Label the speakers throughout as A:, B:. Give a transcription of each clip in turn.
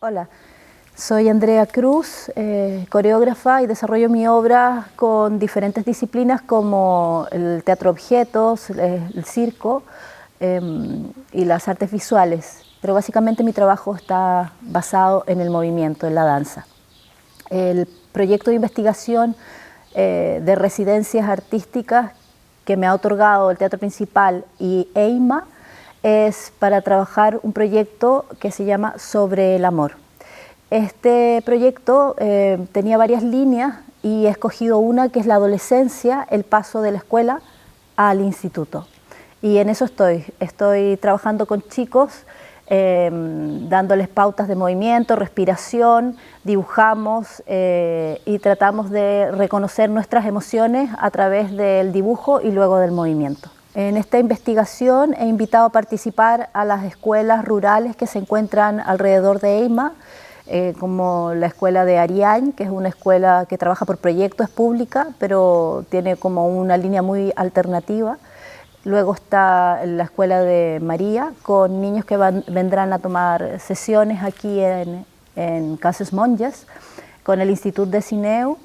A: Hola, soy Andrea Cruz, coreógrafa y desarrollo mi obra con diferentes disciplinas como el teatro objetos, el circo y las artes visuales, pero básicamente mi trabajo está basado en el movimiento, en la danza. El proyecto de investigación de residencias artísticas que me ha otorgado el Teatro Principal y EIMA es para trabajar un proyecto que se llama Sobre el Amor. Este proyecto tenía varias líneas y he escogido una que es la adolescencia, el paso de la escuela al instituto. Y en eso estoy trabajando con chicos, dándoles pautas de movimiento, respiración, dibujamos y tratamos de reconocer nuestras emociones a través del dibujo y luego del movimiento. En esta investigación he invitado a participar a las escuelas rurales que se encuentran alrededor de EIMA, como la escuela de Ariañ, que es una escuela que trabaja por proyectos, es pública, pero tiene como una línea muy alternativa. Luego está la escuela de María, con niños que vendrán a tomar sesiones aquí en Cases Monges, con el Instituto de Cineu,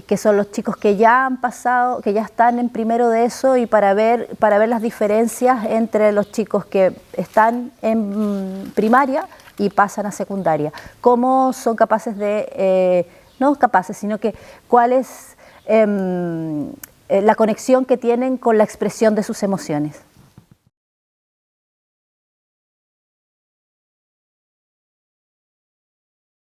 A: que son los chicos que ya han pasado, que ya están en primero de eso, y para ver las diferencias entre los chicos que están en primaria y pasan a secundaria. Cómo son capaces de, no capaces, sino que cuál es la conexión que tienen con la expresión de sus emociones.